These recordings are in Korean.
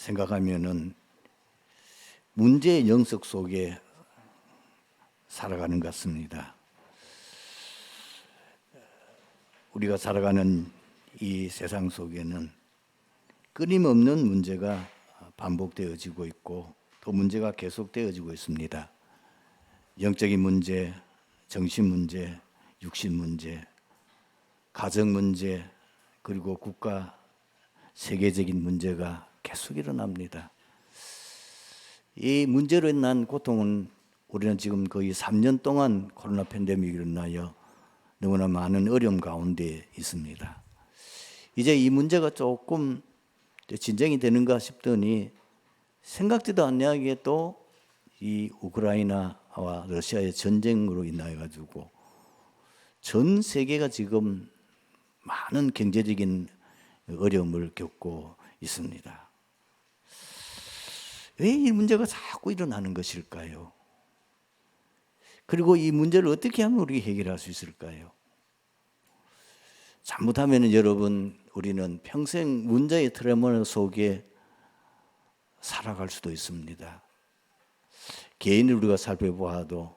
생각하면은 문제의 영역 속에 살아가는 것 같습니다. 우리가 살아가는 이 세상 속에는 끊임없는 문제가 반복되어지고 있고 또 문제가 계속되어지고 있습니다. 영적인 문제, 정신 문제, 육신 문제, 가정 문제, 그리고 국가 세계적인 문제가 계속 일어납니다. 이 문제로 인한 고통은 우리는 지금 거의 3년 동안 코로나 팬데믹으로 인하여 너무나 많은 어려움 가운데 있습니다. 이제 이 문제가 조금 진정이 되는가 싶더니 생각지도 않게 또 이 우크라이나와 러시아의 전쟁으로 인하여 가지고 전 세계가 지금 많은 경제적인 어려움을 겪고 있습니다. 왜 이 문제가 자꾸 일어나는 것일까요? 그리고 이 문제를 어떻게 하면 우리가 해결할 수 있을까요? 잘못하면 여러분 우리는 평생 문제의 트라우마 속에 살아갈 수도 있습니다. 개인을 우리가 살펴보아도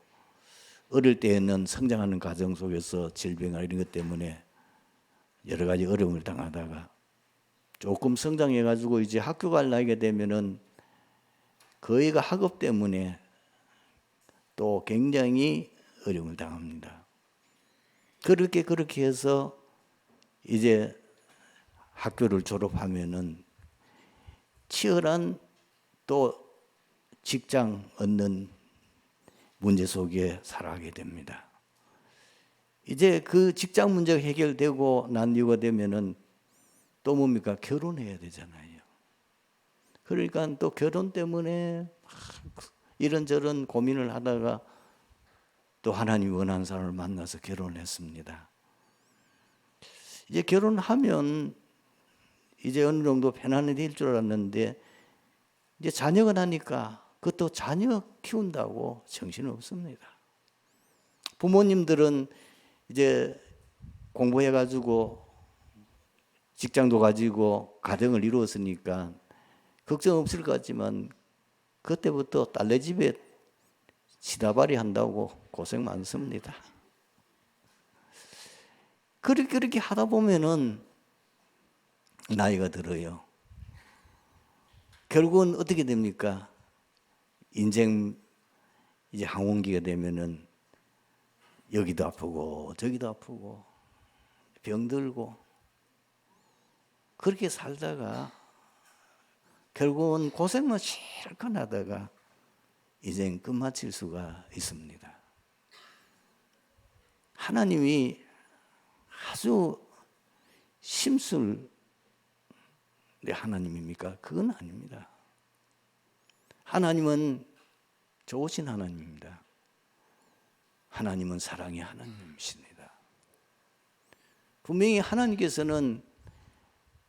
어릴 때에는 성장하는 과정 속에서 질병이나 이런 것 때문에 여러 가지 어려움을 당하다가 조금 성장해가지고 이제 학교 갈 나이가 되면은 그 애가 학업 때문에 또 굉장히 어려움을 당합니다. 그렇게 해서 이제 학교를 졸업하면은 치열한 또 직장 얻는 문제 속에 살아가게 됩니다. 이제 그 직장 문제가 해결되고 난 이유가 되면은 또 뭡니까? 결혼해야 되잖아요. 그러니까 또 결혼 때문에 이런저런 고민을 하다가 또 하나님이 원하는 사람을 만나서 결혼했습니다. 이제 결혼하면 이제 어느 정도 편안이 될 줄 알았는데 이제 자녀가 나니까 그것도 자녀 키운다고 정신이 없습니다. 부모님들은 이제 공부해가지고 직장도 가지고 가정을 이루었으니까 걱정 없을 것 같지만 그때부터 딸네 집에 시다발이 한다고 고생 많습니다. 그렇게 하다 보면은 나이가 들어요. 결국은 어떻게 됩니까? 인생 이제 항원기가 되면은 여기도 아프고 저기도 아프고 병들고 그렇게 살다가 결국은 고생만 실컷 하다가 인생 끝마칠 수가 있습니다. 하나님이 아주 심술 하나님입니까? 그건 아닙니다. 하나님은 좋으신 하나님입니다. 하나님은 사랑의 하나님이십니다. 분명히 하나님께서는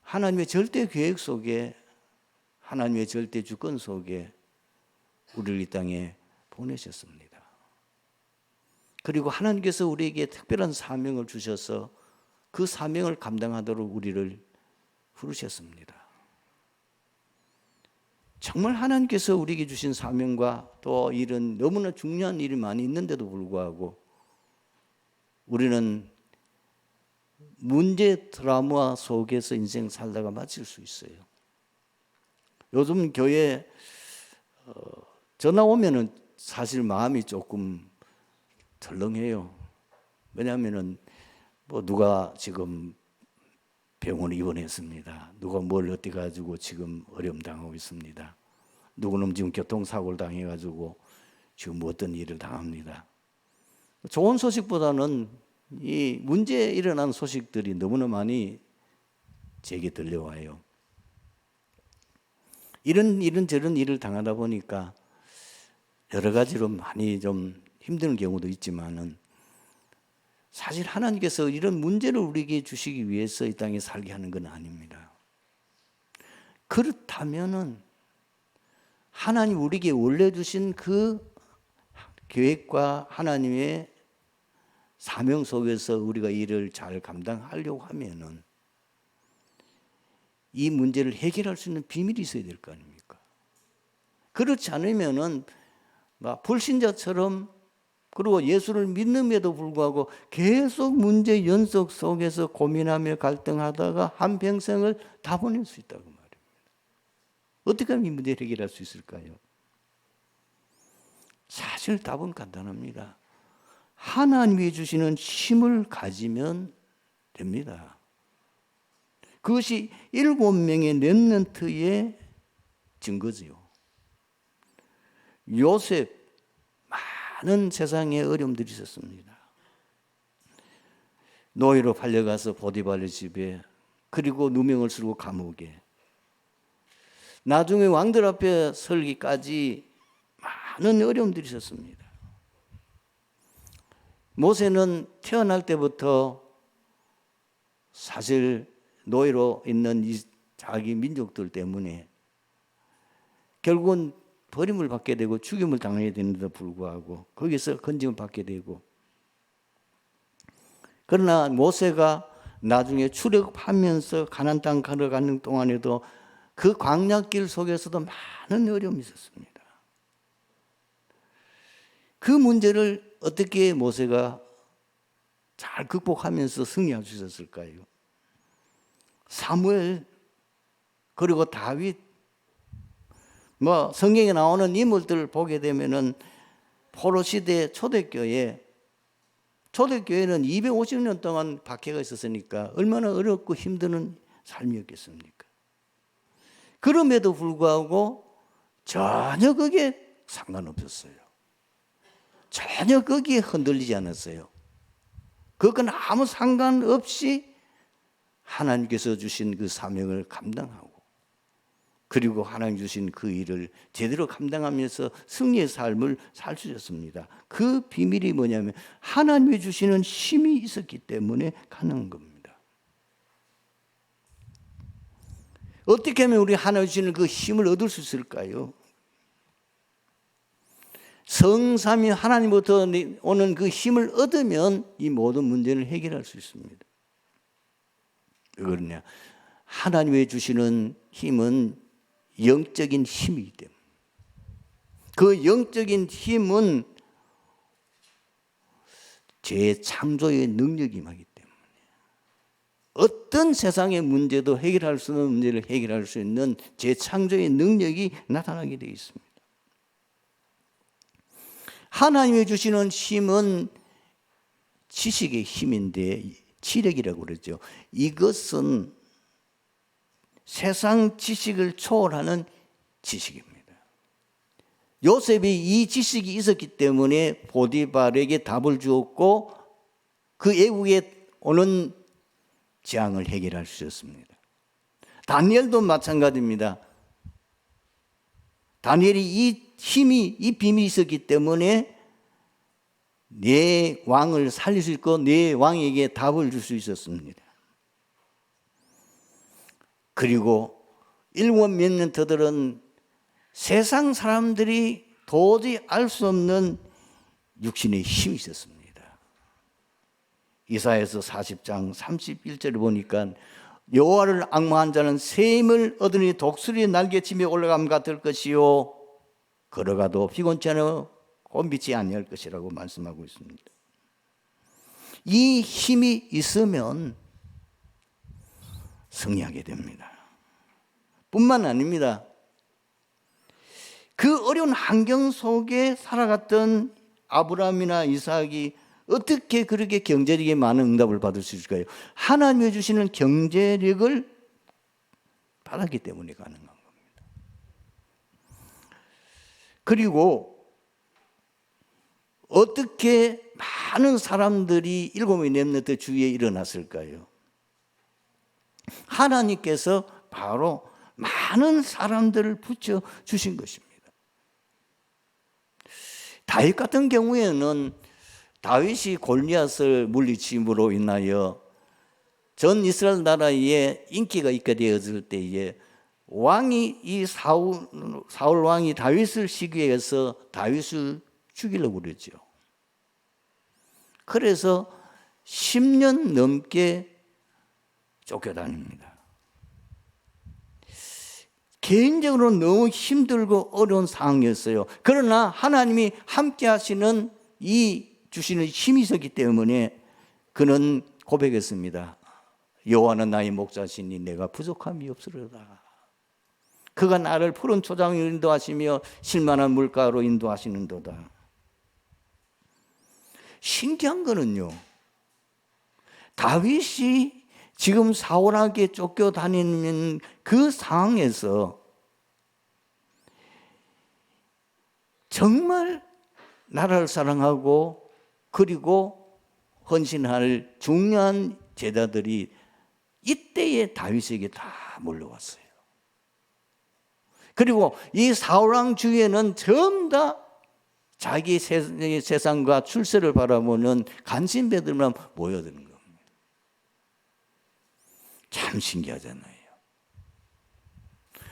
하나님의 절대 계획 속에 하나님의 절대 주권 속에 우리를 이 땅에 보내셨습니다. 그리고 하나님께서 우리에게 특별한 사명을 주셔서 그 사명을 감당하도록 우리를 부르셨습니다. 정말 하나님께서 우리에게 주신 사명과 또 일은 너무나 중요한 일이 많이 있는데도 불구하고 우리는 문제 드라마 속에서 인생 살다가 마칠 수 있어요. 요즘 교회 전화 오면은 사실 마음이 조금 덜렁해요. 왜냐하면은 뭐 누가 지금 병원에 입원했습니다. 누가 뭘 어떻게 가지고 지금 어려움 당하고 있습니다. 누구는 지금 교통사고를 당해가지고 지금 어떤 일을 당합니다. 좋은 소식보다는 이 문제에 일어난 소식들이 너무나 많이 제게 들려와요. 이런저런 일을 당하다 보니까 여러 가지로 많이 좀 힘든 경우도 있지만은 사실 하나님께서 이런 문제를 우리에게 주시기 위해서 이 땅에 살게 하는 건 아닙니다. 그렇다면은 하나님 우리에게 원래 주신 그 계획과 하나님의 사명 속에서 우리가 일을 잘 감당하려고 하면은 이 문제를 해결할 수 있는 비밀이 있어야 될 거 아닙니까? 그렇지 않으면은 막 불신자처럼, 그리고 예수를 믿음에도 불구하고 계속 문제 연속 속에서 고민하며 갈등하다가 한평생을 다 보낼 수 있다고 말입니다. 어떻게 하면 이 문제를 해결할 수 있을까요? 사실 답은 간단합니다. 하나님이 주시는 힘을 가지면 됩니다. 그것이 7명의 렘넌트의 증거지요. 요셉, 많은 세상에 어려움들이 있었습니다. 노예로 팔려가서 보디발의 집에, 그리고 누명을 쓰고 감옥에, 나중에 왕들 앞에 설기까지 많은 어려움들이 있었습니다. 모세는 태어날 때부터 사실 노예로 있는 이 자기 민족들 때문에 결국은 버림을 받게 되고 죽임을 당하게 되는데도 불구하고 거기서 건짐을 받게 되고, 그러나 모세가 나중에 출애굽하면서 가나안 땅 걸어가는 동안에도 그 광야길 속에서도 많은 어려움이 있었습니다. 그 문제를 어떻게 모세가 잘 극복하면서 승리할 수 있었을까요? 사무엘, 그리고 다윗, 성경에 나오는 인물들을 보게 되면은 포로 시대 초대교회는 250년 동안 박해가 있었으니까 얼마나 어렵고 힘든 삶이었겠습니까? 그럼에도 불구하고 전혀 그게 상관없었어요. 전혀 거기에 흔들리지 않았어요. 그건 아무 상관없이 하나님께서 주신 그 사명을 감당하고, 그리고 하나님 주신 그 일을 제대로 감당하면서 승리의 삶을 살 수 있었습니다. 그 비밀이 뭐냐면 하나님이 주시는 힘이 있었기 때문에 가능한 겁니다. 어떻게 하면 우리 하나님 주시는 그 힘을 얻을 수 있을까요? 성삼위 하나님부터 오는 그 힘을 얻으면 이 모든 문제를 해결할 수 있습니다. 왜 그러냐? 하나님이 주시는 힘은 영적인 힘이기 때문에, 그 영적인 힘은 재창조의 능력이 임하기 때문에 어떤 세상의 문제도 해결할 수 없는 문제를 해결할 수 있는 재창조의 능력이 나타나게 되어 있습니다. 하나님이 주시는 힘은 지식의 힘인데, 지력이라고 그러죠. 이것은 세상 지식을 초월하는 지식입니다. 요셉이 이 지식이 있었기 때문에 보디발에게 답을 주었고 그 애국에 오는 재앙을 해결할 수 있었습니다. 다니엘도 마찬가지입니다. 다니엘이 이 비밀이 있었기 때문에 내 왕을 살릴 수 있고 내 왕에게 답을 줄 수 있었습니다. 그리고 7 렘넌트들은 세상 사람들이 도저히 알 수 없는 육신의 힘이 있었습니다. 이사야서 40장 31절을 보니까 여호와를 앙망한 자는 새 힘을 얻으니 독수리의 날개침에 올라감 같을 것이요 걸어가도 피곤치 않아 곤비지 아니할 것이라고 말씀하고 있습니다. 이 힘이 있으면 승리하게 됩니다. 뿐만 아닙니다. 그 어려운 환경 속에 살아갔던 아브라함이나 이삭이 어떻게 그렇게 경제력에 많은 응답을 받을 수 있을까요? 하나님이 주시는 경제력을 받았기 때문에 가능한 겁니다. 그리고 어떻게 많은 사람들이 7명의 렘넌트 주위에 일어났을까요? 하나님께서 바로 많은 사람들을 붙여 주신 것입니다. 다윗 같은 경우에는 다윗이 골리앗을 물리침으로 인하여 전 이스라엘 나라에 인기가 있게 되었을 때에 왕이 이 사울 왕이 다윗을 시기해서 다윗을 죽이려고 그랬죠. 그래서 10년 넘게 쫓겨다닙니다. 개인적으로 너무 힘들고 어려운 상황이었어요. 그러나 하나님이 함께 하시는 이 주시는 힘이 있었기 때문에 그는 고백했습니다. 여호와는 나의 목자시니 내가 부족함이 없으리로다. 그가 나를 푸른 초장으로 인도하시며 실만한 물가로 인도하시는도다. 신기한 거는요, 다윗이 지금 사울에게 쫓겨다니는 그 상황에서 정말 나라를 사랑하고 그리고 헌신할 중요한 제자들이 이때에 다윗에게 다 몰려왔어요. 그리고 이 사울왕 주위에는 전부 다 자기 세상과 출세를 바라보는 간신배들만 모여드는 겁니다. 참 신기하잖아요.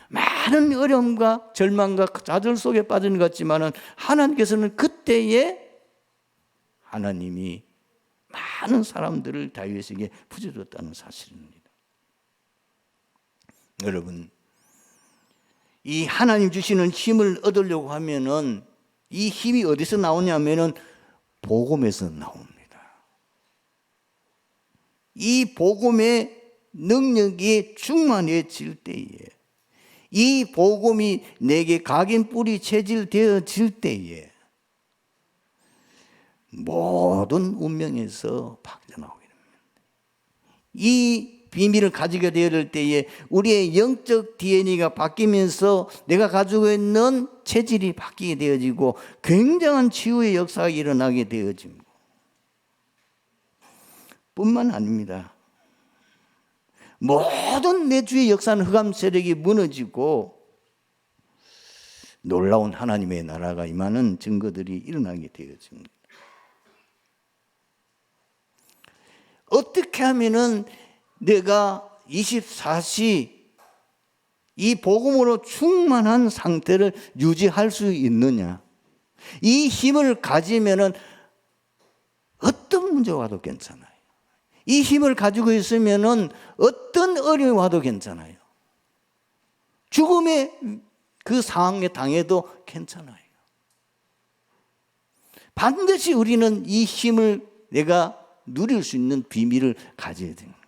많은 어려움과 절망과 좌절 속에 빠진 것 같지만 하나님께서는 그때에 하나님이 많은 사람들을 다윗에게 부여줬다는 사실입니다. 여러분, 이 하나님 주시는 힘을 얻으려고 하면은 이 힘이 어디서 나오냐면은 복음에서 나옵니다. 이 복음의 능력이 충만해질 때에, 이 복음이 내게 각인 뿌리 체질되어질 때에 모든 운명에서 박져나오게 됩니다. 이 비밀을 가지게 되어질 때에 우리의 영적 DNA가 바뀌면서 내가 가지고 있는 체질이 바뀌게 되어지고 굉장한 치유의 역사가 일어나게 되어집니다. 뿐만 아닙니다. 모든 내 주의 역사는 흑암 세력이 무너지고 놀라운 하나님의 나라가 임하는 증거들이 일어나게 되어집니다. 어떻게 하면은 내가 24시 이 복음으로 충만한 상태를 유지할 수 있느냐? 이 힘을 가지면은 어떤 문제가 와도 괜찮아요. 이 힘을 가지고 있으면은 어떤 어려움이 와도 괜찮아요. 죽음의 그 상황에 당해도 괜찮아요. 반드시 우리는 이 힘을 내가 누릴 수 있는 비밀을 가져야 됩니다.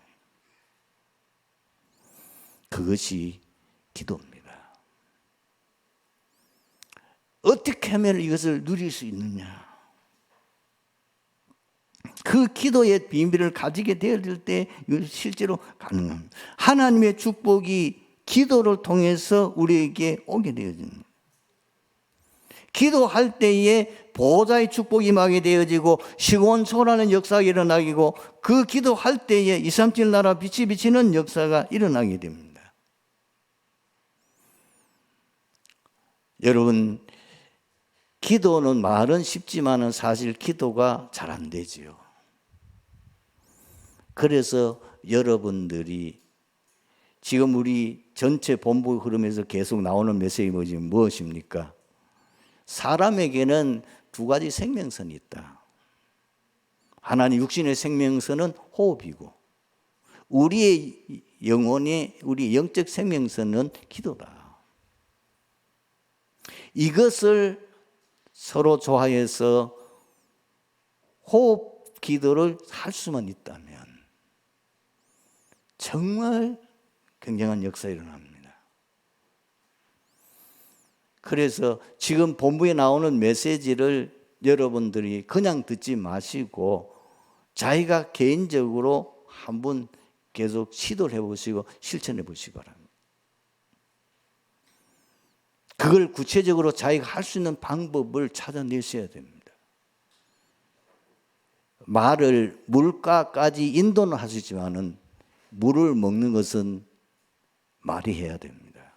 그것이 기도입니다. 어떻게 하면 이것을 누릴 수 있느냐? 그 기도의 비밀을 가지게 되어질 때 실제로 가능합니다. 하나님의 축복이 기도를 통해서 우리에게 오게 되어집니다. 기도할 때에 보호자의 축복이 임하게 되어지고 시온초라는 역사가 일어나고 그 기도할 때에 237 나라 빛이 비치는 역사가 일어나게 됩니다. 여러분, 기도는 말은 쉽지만은 사실 기도가 잘 안 되지요. 그래서 여러분들이 지금 우리 전체 본부 흐름에서 계속 나오는 메시지 무엇입니까? 사람에게는 두 가지 생명선이 있다. 하나님 육신의 생명선은 호흡이고 우리의 영혼의 우리 영적 생명선은 기도다. 이것을 서로 조화해서 호흡 기도를 할 수만 있다면 정말 굉장한 역사가 일어납니다. 그래서 지금 본부에 나오는 메시지를 여러분들이 그냥 듣지 마시고 자기가 개인적으로 한번 계속 시도를 해보시고 실천해 보시기 바랍니다. 그걸 구체적으로 자기가 할 수 있는 방법을 찾아내셔야 됩니다. 말을 물가까지 인도는 하시지만은 물을 먹는 것은 말이 해야 됩니다.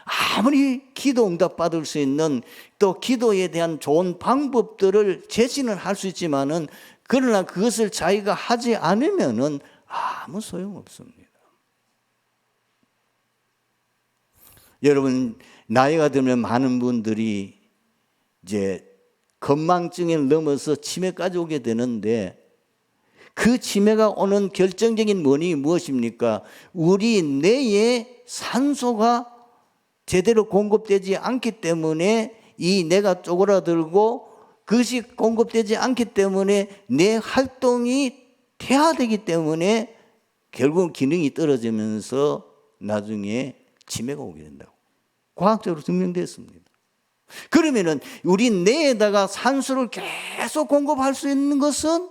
아무리 기도 응답 받을 수 있는 또 기도에 대한 좋은 방법들을 제시는 할 수 있지만은 그러나 그것을 자기가 하지 않으면은 아무 소용 없습니다. 여러분, 나이가 들면 많은 분들이 이제 건망증에 넘어서 치매까지 오게 되는데 그 치매가 오는 결정적인 원인이 무엇입니까? 우리 뇌에 산소가 제대로 공급되지 않기 때문에 이 뇌가 쪼그라들고 그것이 공급되지 않기 때문에 뇌 활동이 퇴화되기 때문에 결국은 기능이 떨어지면서 나중에 치매가 오게 된다고 과학적으로 증명됐습니다. 그러면은 우리 뇌에다가 산소를 계속 공급할 수 있는 것은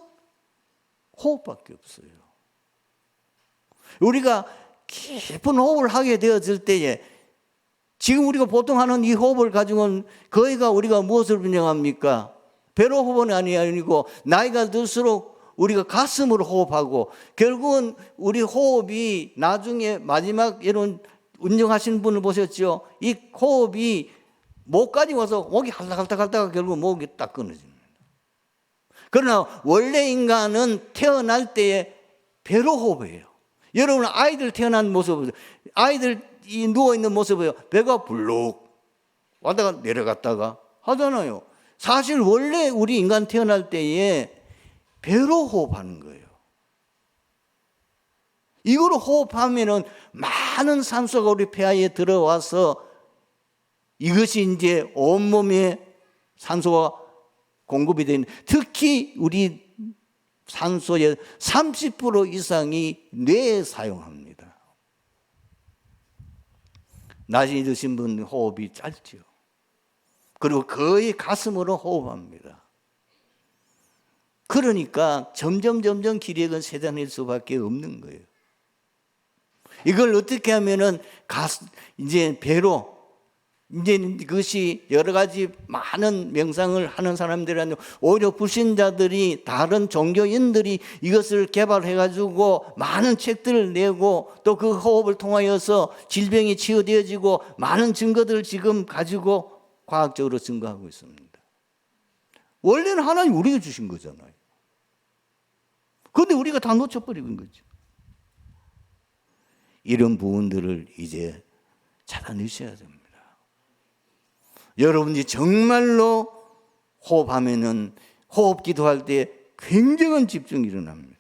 호흡밖에 없어요. 우리가 깊은 호흡을 하게 되었을 때에 지금 우리가 보통 하는 이 호흡을 가지고는 거의가 우리가 무엇을 분명합니까? 배로 호흡은 아니고 나이가 들수록 우리가 가슴으로 호흡하고 결국은 우리 호흡이 나중에 마지막 이런 운전하시는 분을 보셨죠? 이 호흡이 목까지 와서 목이 할딱할딱하다가 결국 목이 딱 끊어집니다. 그러나 원래 인간은 태어날 때에 배로 호흡해요. 여러분 아이들 태어난 모습을 아이들이 누워있는 모습을 배가 불룩 왔다가 내려갔다가 하잖아요. 사실 원래 우리 인간 태어날 때에 배로 호흡하는 거예요. 이거로 호흡하면은 많은 산소가 우리 폐하에 들어와서 이것이 이제 온몸에 산소가 공급이 되는, 특히 우리 산소의 30% 이상이 뇌에 사용합니다. 나이 드신 분 호흡이 짧죠. 그리고 거의 가슴으로 호흡합니다. 그러니까 점점 기력은 쇠단일 수밖에 없는 거예요. 이걸 어떻게 하면은 이제 배로 이제 그것이 여러 가지 많은 명상을 하는 사람들은 오히려 불신자들이 다른 종교인들이 이것을 개발해가지고 많은 책들을 내고 또 그 호흡을 통하여서 질병이 치유되어지고 많은 증거들을 지금 가지고 과학적으로 증거하고 있습니다. 원래는 하나님 우리가 주신 거잖아요. 그런데 우리가 다 놓쳐버리는 거죠. 이런 부분들을 이제 찾아내셔야 됩니다. 여러분이 정말로 호흡하면은 호흡 기도할 때 굉장한 집중이 일어납니다.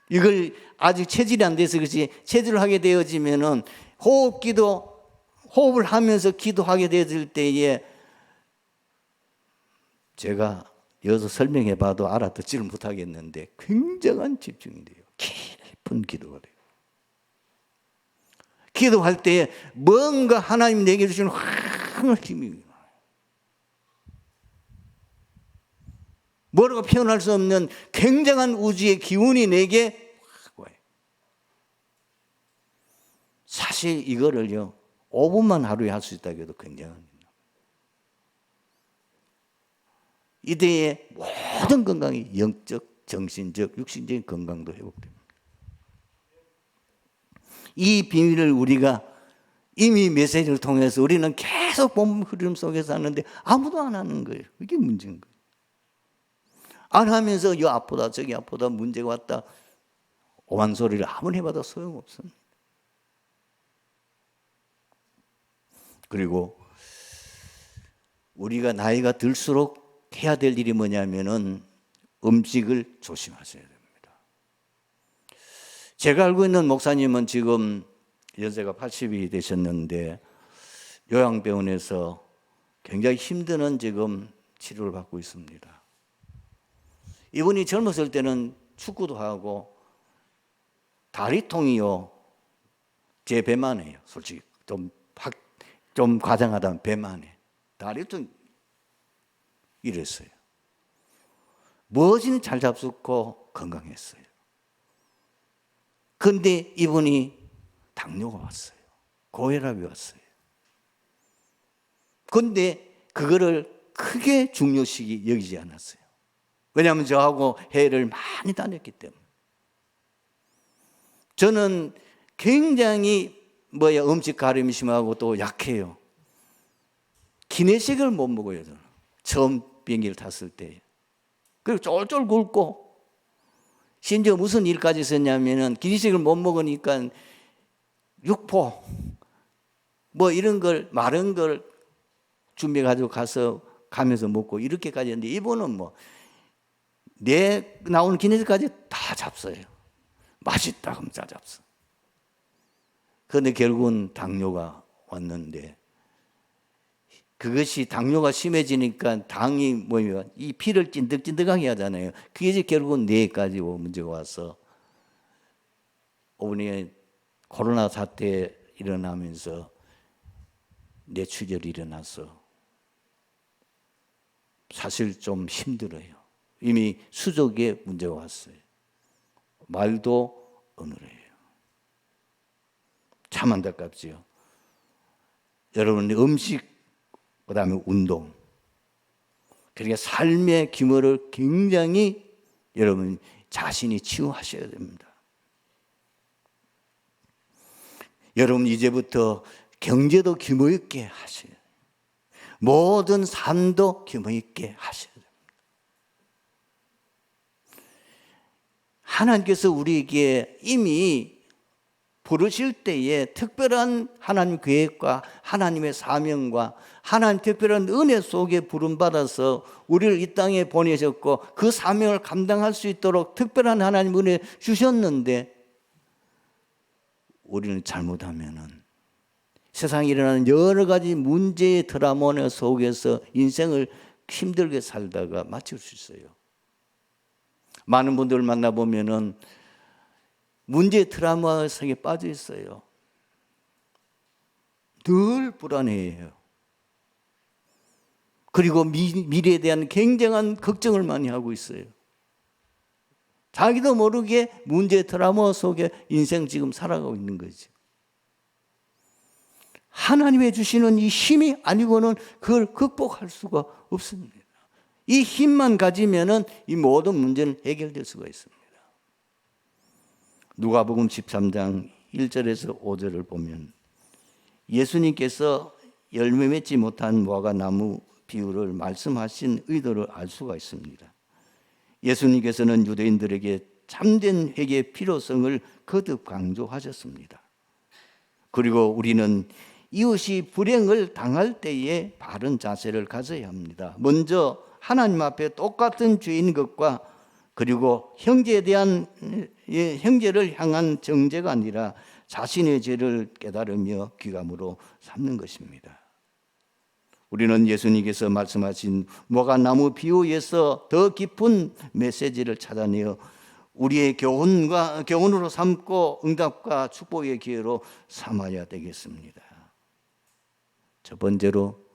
이걸 아직 체질이 안 돼서 그렇지 체질을 하게 되어지면은 호흡을 하면서 기도하게 되어질 때에 제가 여기서 설명해 봐도 알아듣지를 못하겠는데 굉장한 집중이 돼요. 깊은 기도가 돼요. 기도할 때 뭔가 하나님 내게 주시는 확 힘이 나요. 뭐라고 표현할 수 없는 굉장한 우주의 기운이 내게 확 와요. 사실 이거를요 5분만 하루에 할 수 있다고 해도 굉장합니다. 이때의 모든 건강이 영적, 정신적, 육신적인 건강도 회복됩니다. 이 비밀을 우리가 이미 메시지를 통해서 우리는 계속 본 흐름 속에서 하는데 아무도 안 하는 거예요. 이게 문제인 거예요. 안 하면서 여 아프다 저기 아프다 문제가 왔다 오만 소리를 아무리 해봐도 소용없습니다. 그리고 우리가 나이가 들수록 해야 될 일이 뭐냐면은 음식을 조심하셔야 됩니다. 제가 알고 있는 목사님은 지금 연세가 80이 되셨는데 요양병원에서 굉장히 힘드는 지금 치료를 받고 있습니다. 이분이 젊었을 때는 축구도 하고 다리통이요 제 배만 해요. 솔직히 좀 과장하다면 배만 해. 다리통 이랬어요. 무엇이든 잘 잡수고 건강했어요. 그런데 이분이 당뇨가 왔어요. 고혈압이 왔어요. 그런데 그거를 크게 중요시 여기지 않았어요. 왜냐하면 저하고 해를 많이 다녔기 때문에. 저는 굉장히 음식 가림이 심하고 또 약해요. 기내식을 못 먹어요. 저는. 처음 비행기를 탔을 때. 그리고 쫄쫄 굶고 심지어 무슨 일까지 있었냐면은 기내식을 못 먹으니까 육포 이런 걸 마른 걸 준비해 가지고 가면서 먹고 이렇게까지 했는데 이분은 내 나오는 기내식까지 다 잡숴요. 맛있다 하면 다 잡숴. 그런데 결국은 당뇨가 왔는데 그것이 당뇨가 심해지니까 당이 뭐면 이 피를 찐득찐득하게 하잖아요. 그게 이제 결국은 뇌까지 문제가 와서 이번에 코로나 사태 일어나면서 뇌출혈이 일어나서 사실 좀 힘들어요. 이미 수족에 문제가 왔어요. 말도 어눌해요. 참 안타깝지요. 여러분 음식 그다음에 운동 그러니까 삶의 규모를 굉장히 여러분 자신이 치유하셔야 됩니다. 여러분 이제부터 경제도 규모 있게 하셔야 돼요. 모든 삶도 규모 있게 하셔야 됩니다. 하나님께서 우리에게 이미 부르실 때에 특별한 하나님 계획과 하나님의 사명과 하나님 특별한 은혜 속에 부름받아서 우리를 이 땅에 보내셨고 그 사명을 감당할 수 있도록 특별한 하나님 은혜 주셨는데 우리는 잘못하면은 세상에 일어나는 여러 가지 문제의 드라마 속에서 인생을 힘들게 살다가 마칠 수 있어요. 많은 분들을 만나보면은 문제의 트라우마 속에 빠져 있어요. 늘 불안해해요. 그리고 미래에 대한 굉장한 걱정을 많이 하고 있어요. 자기도 모르게 문제의 트라우마 속에 인생 지금 살아가고 있는 거죠. 하나님의 주시는 이 힘이 아니고는 그걸 극복할 수가 없습니다. 이 힘만 가지면은 이 모든 문제는 해결될 수가 있습니다. 누가복음 13장 1절에서 5절을 보면 예수님께서 열매 맺지 못한 무화과 나무 비유를 말씀하신 의도를 알 수가 있습니다. 예수님께서는 유대인들에게 참된 회개의 필요성을 거듭 강조하셨습니다. 그리고 우리는 이웃이 불행을 당할 때에 바른 자세를 가져야 합니다. 먼저 하나님 앞에 똑같은 죄인 것과 그리고 형제에 대한 형제를 향한 정죄가 아니라 자신의 죄를 깨달으며 귀감으로 삼는 것입니다. 우리는 예수님께서 말씀하신 무화과나무 비유에서 더 깊은 메시지를 찾아내어 우리의 교훈으로 삼고 응답과 축복의 기회로 삼아야 되겠습니다. 첫 번째로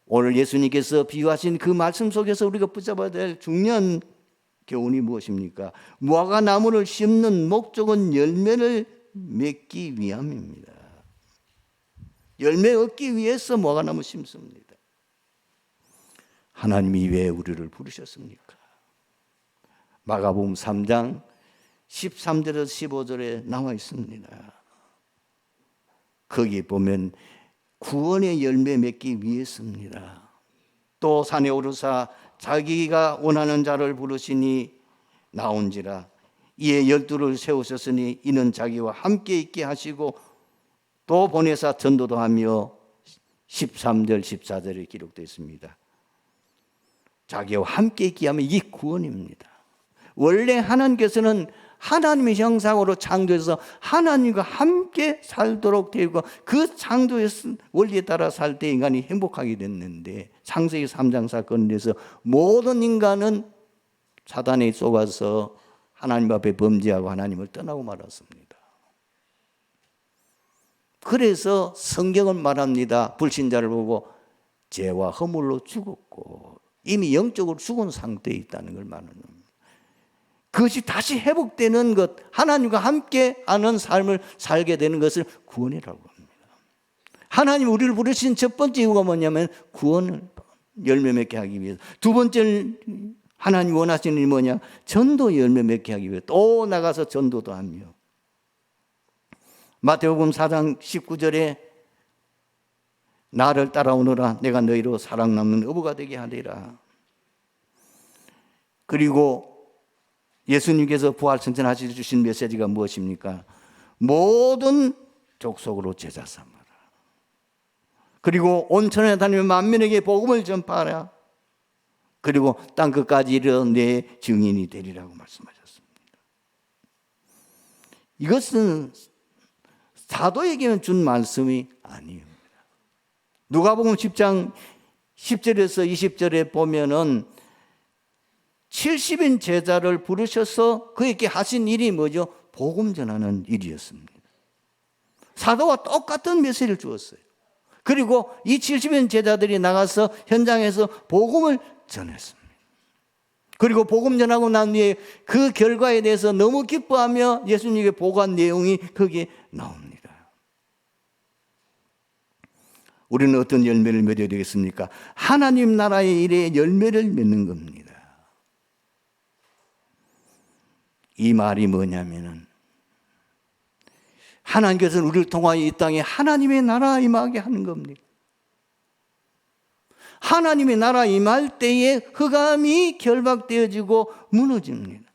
오늘 예수님께서 비유하신 그 말씀 속에서 우리가 붙잡아야 될 중요한 교훈이 무엇입니까? 무화과 나무를 심는 목적은 열매를 맺기 위함입니다. 열매 얻기 위해서 무화과 나무 심습니다. 하나님이 왜 우리를 부르셨습니까? 마가복음 3장 13절에서 15절에 나와 있습니다. 거기 보면 구원의 열매 맺기 위해서입니다. 또 산에 오르사 자기가 원하는 자를 부르시니 나온지라 이에 12를 세우셨으니 이는 자기와 함께 있게 하시고 또 보내사 전도도 하며 13절 14절에 기록되어 있습니다. 자기와 함께 있게 하면 이게 구원입니다. 원래 하나님께서는 하나님의 형상으로 창조해서 하나님과 함께 살도록 되고 그 창조의 원리에 따라 살 때 인간이 행복하게 됐는데 창세기 3장 사건에서 모든 인간은 사단에 속아서 하나님 앞에 범죄하고 하나님을 떠나고 말았습니다. 그래서 성경은 말합니다. 불신자를 보고 죄와 허물로 죽었고 이미 영적으로 죽은 상태에 있다는 걸 말하는 겁니다. 그것이 다시 회복되는 것, 하나님과 함께 하는 삶을 살게 되는 것을 구원이라고 합니다. 하나님 우리를 부르신 첫 번째 이유가 뭐냐면 구원을 열매 맺게 하기 위해서. 두 번째 하나님 원하시는 일이 뭐냐? 전도 열매 맺게 하기 위해 또 나가서 전도도 하며. 마태복음 4장 19절에 나를 따라오너라 내가 너희로 사랑 남는 어부가 되게 하리라. 그리고 예수님께서 부활승천하시 주신 메시지가 무엇입니까? 모든 족속으로 제자 삼아라. 그리고 온천에 다니며 만민에게 복음을 전파하라. 그리고 땅끝까지 이르러 내 증인이 되리라고 말씀하셨습니다. 이것은 사도에게는 준 말씀이 아니에요. 누가복음 10장 10절에서 20절에 보면은 70인 제자를 부르셔서 그에게 하신 일이 뭐죠? 복음 전하는 일이었습니다. 사도와 똑같은 메시지를 주었어요. 그리고 이 70인 제자들이 나가서 현장에서 복음을 전했습니다. 그리고 복음 전하고 난 뒤에 그 결과에 대해서 너무 기뻐하며 예수님에게 보고한 내용이 거기에 나옵니다. 우리는 어떤 열매를 맺어야 되겠습니까? 하나님 나라의 일에 열매를 맺는 겁니다. 이 말이 뭐냐면은 하나님께서는 우리를 통하여 이 땅에 하나님의 나라 임하게 하는 겁니다. 하나님의 나라 임할 때에 흑암이 결박되어지고 무너집니다.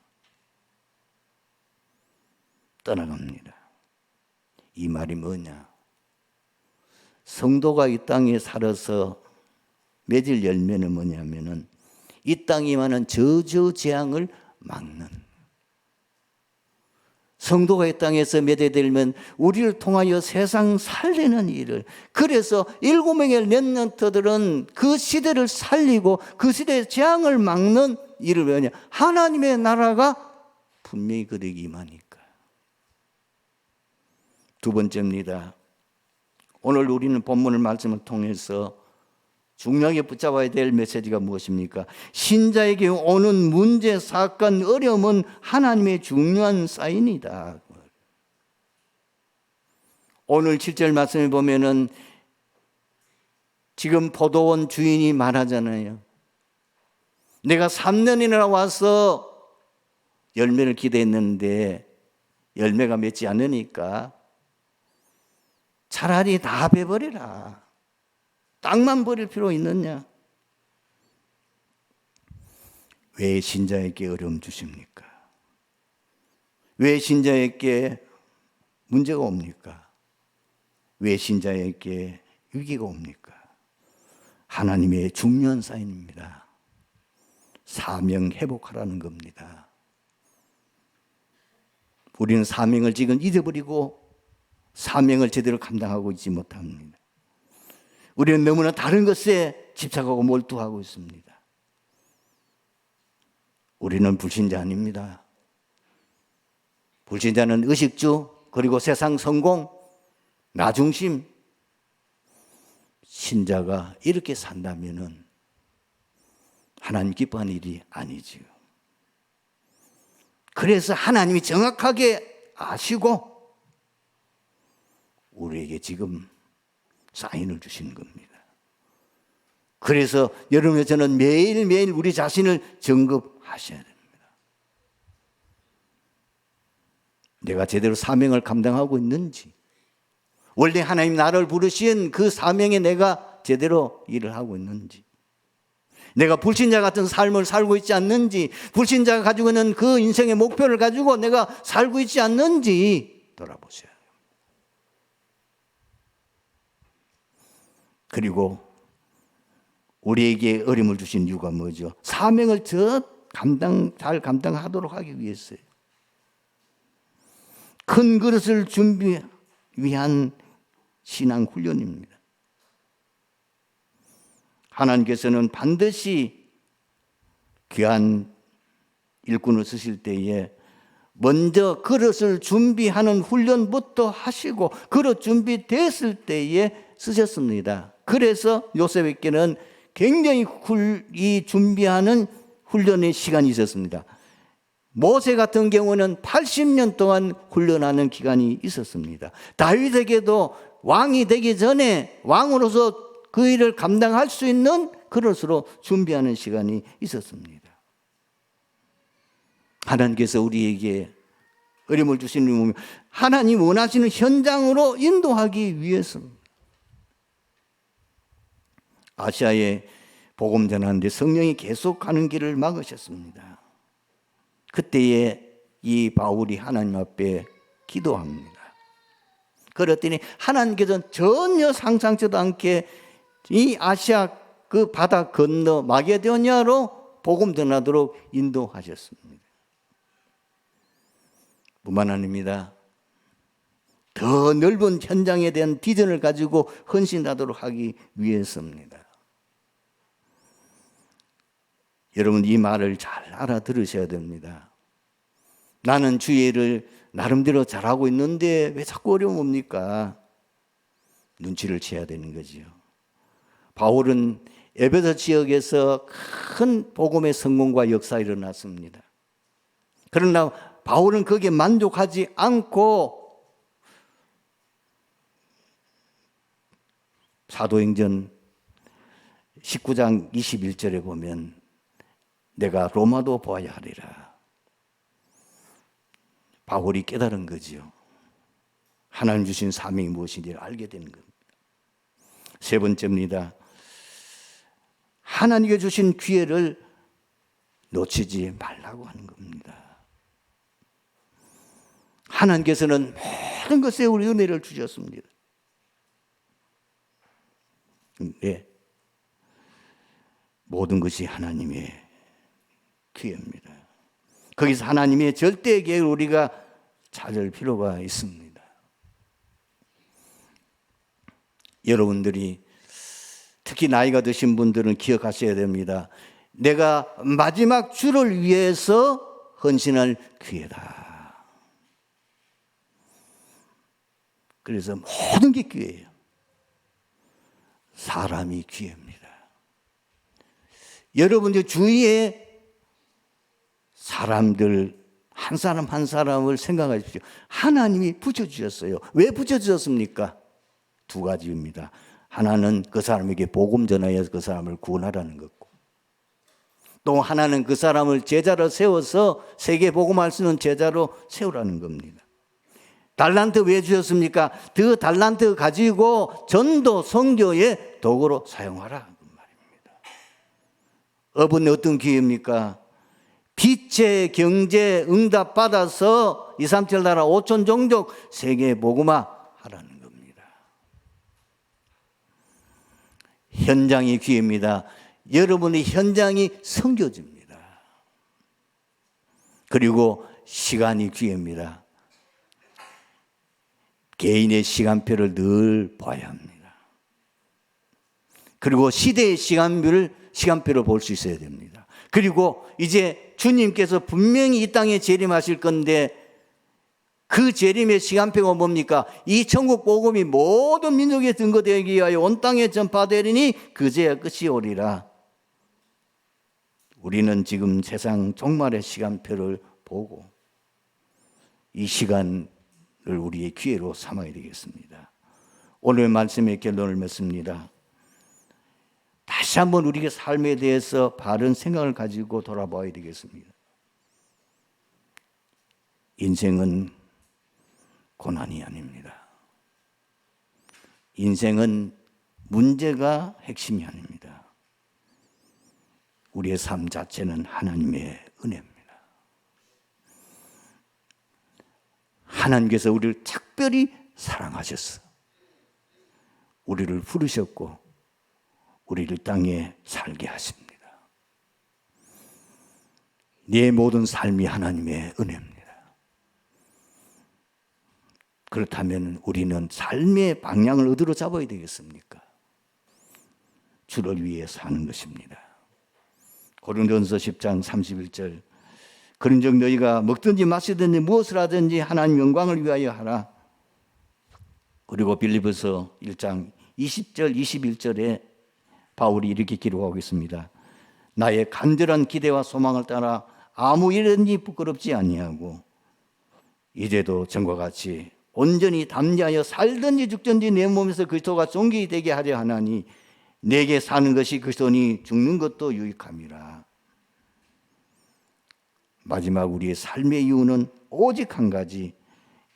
떠나갑니다. 이 말이 뭐냐? 성도가 이 땅에 살아서 맺을 열매는 뭐냐면은 이 땅에 임하는 저주 재앙을 막는, 성도가 이 땅에서 맺어야 되면 우리를 통하여 세상 살리는 일을, 그래서 7명의 렘넌트들은 그 시대를 살리고 그 시대의 재앙을 막는 일을 왜냐? 하나님의 나라가 분명히 그들에게 임하니까. 두 번째입니다. 오늘 우리는 본문을 말씀을 통해서 중요하게 붙잡아야 될 메시지가 무엇입니까? 신자에게 오는 문제, 사건, 어려움은 하나님의 중요한 사인이다. 오늘 7절 말씀에 보면은 지금 포도원 주인이 말하잖아요. 내가 3년이나 와서 열매를 기대했는데 열매가 맺지 않으니까 차라리 다 베버리라. 땅만 버릴 필요 있느냐? 왜 신자에게 어려움 주십니까? 왜 신자에게 문제가 옵니까? 왜 신자에게 위기가 옵니까? 하나님의 중요한 사인입니다. 사명 회복하라는 겁니다. 우리는 사명을 지금 잊어버리고 사명을 제대로 감당하고 있지 못합니다. 우리는 너무나 다른 것에 집착하고 몰두하고 있습니다. 우리는 불신자 아닙니다. 불신자는 의식주, 그리고 세상 성공, 나 중심. 신자가 이렇게 산다면은 하나님 기뻐하는 일이 아니지요. 그래서 하나님이 정확하게 아시고 우리에게 지금 사인을 주시는 겁니다. 그래서 여러분과 저는 매일매일 우리 자신을 점검하셔야 됩니다. 내가 제대로 사명을 감당하고 있는지, 원래 하나님 나를 부르신 그 사명에 내가 제대로 일을 하고 있는지, 내가 불신자 같은 삶을 살고 있지 않는지, 불신자가 가지고 있는 그 인생의 목표를 가지고 내가 살고 있지 않는지 돌아보셔야 돼요. 그리고 우리에게 어려움을 주신 이유가 뭐죠? 사명을 잘 감당하도록 하기 위해서요. 큰 그릇을 준비 위한 신앙 훈련입니다. 하나님께서는 반드시 귀한 일꾼을 쓰실 때에 먼저 그릇을 준비하는 훈련부터 하시고 그릇 준비됐을 때에 쓰셨습니다. 그래서 요셉에게는 굉장히 이 준비하는 훈련의 시간이 있었습니다. 모세 같은 경우는 80년 동안 훈련하는 기간이 있었습니다. 다윗에게도 왕이 되기 전에 왕으로서 그 일을 감당할 수 있는 그릇으로 준비하는 시간이 있었습니다. 하나님께서 우리에게 어려움을 주시는 이유는 하나님 원하시는 현장으로 인도하기 위해서입니다. 아시아에 복음 전하는데 성령이 계속 가는 길을 막으셨습니다. 그때에 이 바울이 하나님 앞에 기도합니다. 그랬더니 하나님께서는 전혀 상상치도 않게 이 아시아 그 바다 건너 마게도냐로 복음 전하도록 인도하셨습니다. 뿐만 아닙니다. 더 넓은 현장에 대한 비전을 가지고 헌신하도록 하기 위해서입니다. 여러분, 이 말을 잘 알아들으셔야 됩니다. 나는 주의 일을 나름대로 잘하고 있는데 왜 자꾸 어려움 옵니까? 눈치를 채야 되는 거지요. 바울은 에베소 지역에서 큰 복음의 성공과 역사가 일어났습니다. 그러나 바울은 거기에 만족하지 않고 사도행전 19장 21절에 보면 내가 로마도 보아야 하리라. 바울이 깨달은 거지요. 하나님 주신 사명이 무엇인지를 알게 되는 겁니다. 세 번째입니다. 하나님께 주신 기회를 놓치지 말라고 하는 겁니다. 하나님께서는 모든 것에 우리 은혜를 주셨습니다. 네. 모든 것이 하나님의 기회입니다. 거기서 하나님의 절대 계획을 우리가 찾을 필요가 있습니다. 여러분들이 특히 나이가 드신 분들은 기억하셔야 됩니다. 내가 마지막 주를 위해서 헌신할 기회다. 그래서 모든 게 기회예요. 사람이 기회입니다. 여러분들 주위에 사람들 한 사람 한 사람을 생각하십시오. 하나님이 붙여주셨어요. 왜 붙여주셨습니까? 두 가지입니다. 하나는 그 사람에게 복음 전하여서 그 사람을 구원하라는 것고, 또 하나는 그 사람을 제자로 세워서 세계 복음할 수 있는 제자로 세우라는 겁니다. 달란트 왜 주셨습니까? 그 달란트 가지고 전도 선교의 도구로 사용하라 그 말입니다. 업은 어떤 기회입니까? 빛의 경제 응답 받아서 237 나라 5천 종족 세계 복음화 하라는 겁니다. 현장이 기회입니다. 여러분의 현장이 선교지입니다. 그리고 시간이 기회입니다. 개인의 시간표를 늘 봐야 합니다. 그리고 시대의 시간표를 볼 수 있어야 됩니다. 그리고 이제 주님께서 분명히 이 땅에 재림하실 건데 그 재림의 시간표가 뭡니까? 이 천국 복음이 모든 민족에 증거되기 위하여 온 땅에 전파되리니 그제야 끝이 오리라. 우리는 지금 세상 종말의 시간표를 보고 이 시간을 우리의 기회로 삼아야 되겠습니다. 오늘 말씀의 결론을 맺습니다. 다시 한번 우리의 삶에 대해서 바른 생각을 가지고 돌아봐야 되겠습니다. 인생은 고난이 아닙니다. 인생은 문제가 핵심이 아닙니다. 우리의 삶 자체는 하나님의 은혜입니다. 하나님께서 우리를 특별히 사랑하셨어. 우리를 부르셨고 우리를 땅에 살게 하십니다. 내 모든 삶이 하나님의 은혜입니다. 그렇다면 우리는 삶의 방향을 어디로 잡아야 되겠습니까? 주를 위해 사는 것입니다. 고린도전서 10장 31절 그런즉 너희가 먹든지 마시든지 무엇을 하든지 하나님 영광을 위하여 하라. 그리고 빌립보서 1장 20절 21절에 바울이 이렇게 기록하고 있습니다. 나의 간절한 기대와 소망을 따라 아무 일든지 부끄럽지 아니하고 이제도 전과 같이 온전히 담대하여 살든지 죽든지 내 몸에서 그리스도가 존귀 되게 하려 하나니 내게 사는 것이 그리스도니 죽는 것도 유익함이라. 마지막 우리의 삶의 이유는 오직 한 가지,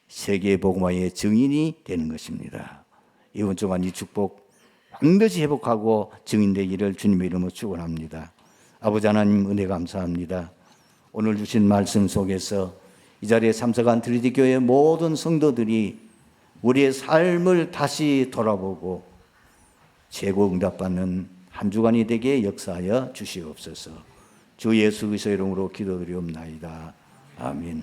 세계 복음화의 증인이 되는 것입니다. 이번 주간 이 축복 반드시 회복하고 증인되기를 주님의 이름으로 축원합니다. 아버지 하나님 은혜 감사합니다. 오늘 주신 말씀 속에서 이 자리에 참석한 트리티 교회 모든 성도들이 우리의 삶을 다시 돌아보고 최고 응답받는 한 주간이 되게 역사하여 주시옵소서. 주 예수 그리스도의 이름으로 기도드리옵나이다. 아멘.